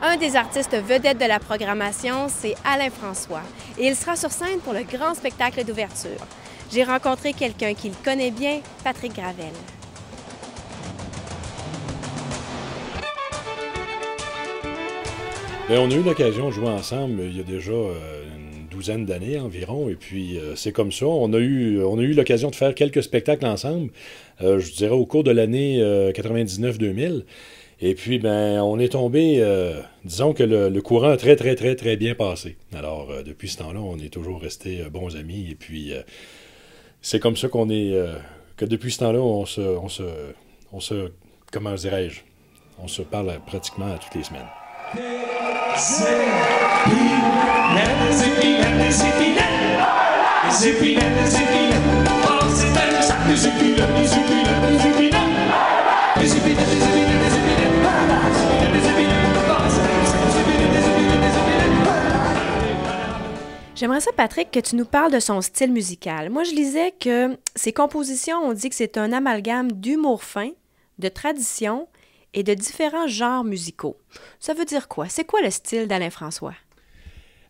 Un des artistes vedettes de la programmation, c'est Alain François, et il sera sur scène pour le grand spectacle d'ouverture. J'ai rencontré quelqu'un qui le connaît bien, Patrick Gravel. Bien, on a eu l'occasion de jouer ensemble il y a déjà une douzaine d'années environ, et puis c'est comme ça. On a eu l'occasion de faire quelques spectacles ensemble, je dirais au cours de l'année 99-2000. Et puis, ben, on est tombé, disons que le courant a très bien passé. Alors, depuis ce temps-là, on est toujours restés bons amis. Et puis, c'est comme ça que depuis ce temps-là, on se, comment dirais-je, on se parle pratiquement à toutes les semaines. J'aimerais ça, Patrick, que tu nous parles de son style musical. Moi, je lisais que ses compositions, on dit que c'est un amalgame d'humour fin, de tradition et de différents genres musicaux. Ça veut dire quoi? C'est quoi le style d'Alain François?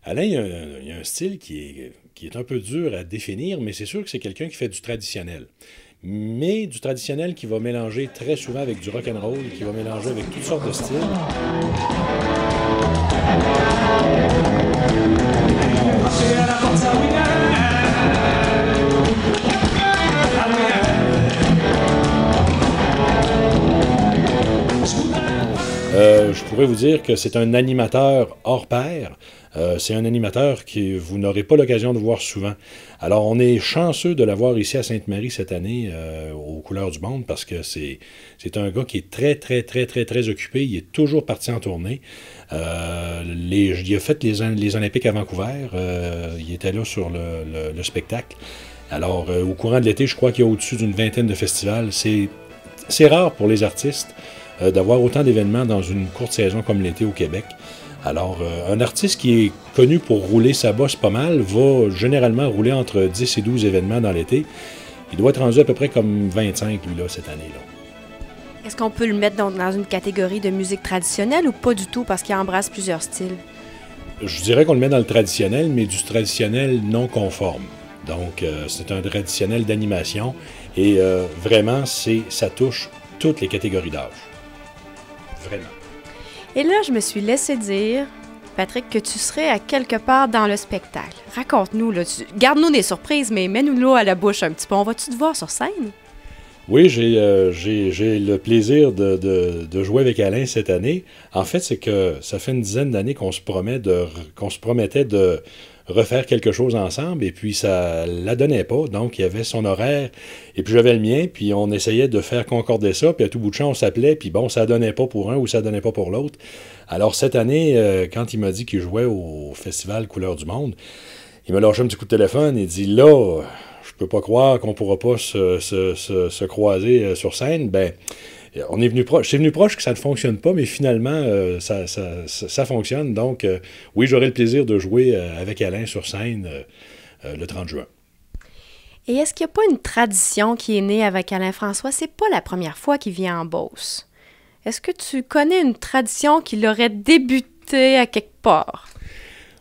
Alain, il y a un style qui est un peu dur à définir, mais c'est sûr que c'est quelqu'un qui fait du traditionnel. Mais du traditionnel qui va mélanger très souvent avec du rock'n'roll, qui va mélanger avec toutes sortes de styles. Je pourrais vous dire que c'est un animateur hors pair. C'est un animateur que vous n'aurez pas l'occasion de voir souvent. Alors, on est chanceux de l'avoir ici à Sainte-Marie cette année, aux Couleurs du Monde, parce que c'est un gars qui est très occupé. Il est toujours parti en tournée. Il a fait les Olympiques à Vancouver. Il était là sur le spectacle. Alors, au courant de l'été, je crois qu'il y a au-dessus d'une vingtaine de festivals. C'est rare pour les artistes d'avoir autant d'événements dans une courte saison comme l'été au Québec. Alors, un artiste qui est connu pour rouler sa bosse pas mal va généralement rouler entre 10 et 12 événements dans l'été. Il doit être rendu à peu près comme 25, lui, là, cette année-là. Est-ce qu'on peut le mettre dans une catégorie de musique traditionnelle ou pas du tout parce qu'il embrasse plusieurs styles? Je dirais qu'on le met dans le traditionnel, mais du traditionnel non conforme. Donc, c'est un traditionnel d'animation et vraiment, ça touche toutes les catégories d'âge. Vraiment. Et là, je me suis laissé dire, Patrick, que tu serais à quelque part dans le spectacle. Raconte-nous, là, garde-nous des surprises, mais mets-nous à la bouche un petit peu. On va-tu te voir sur scène? Oui, j'ai le plaisir de jouer avec Alain cette année. En fait, c'est que ça fait une dizaine d'années qu'on se promettait de refaire quelque chose ensemble, et puis ça la donnait pas, donc il y avait son horaire, et puis j'avais le mien, puis on essayait de faire concorder ça, puis à tout bout de champ, on s'appelait, puis bon, ça donnait pas pour un ou ça donnait pas pour l'autre. Alors cette année, quand il m'a dit qu'il jouait au festival Couleurs du Monde, il m'a lâché un petit coup de téléphone, il dit « Là, je peux pas croire qu'on pourra pas se croiser sur scène. » Ben, on est venu proche. C'est venu proche que ça ne fonctionne pas, mais finalement, ça fonctionne. Donc, oui, j'aurai le plaisir de jouer avec Alain sur scène le 30 juin. Et est-ce qu'il n'y a pas une tradition qui est née avec Alain François? C'est pas la première fois qu'il vient en Beauce. Est-ce que tu connais une tradition qui l'aurait débuté à quelque part?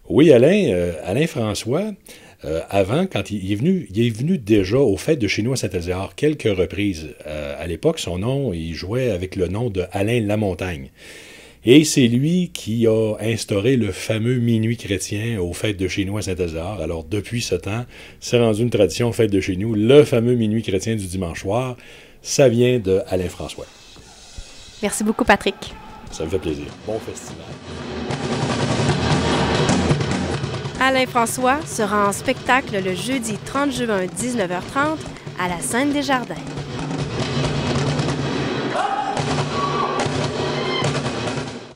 Oui, Alain François, avant, quand il est venu déjà aux fêtes de chez nous à Saint-Elzéar quelques reprises. À l'époque, son nom, il jouait avec le nom de Alain Lamontagne. Et c'est lui qui a instauré le fameux minuit chrétien aux fêtes de chez nous à Saint-Elzéar. Alors, depuis ce temps, c'est rendu une tradition aux fêtes de chez nous. Le fameux minuit chrétien du dimanche soir, ça vient de Alain François. Merci beaucoup, Patrick. Ça me fait plaisir. Bon festival. Alain François sera en spectacle le jeudi 30 juin 19h30 à la Scène des Jardins.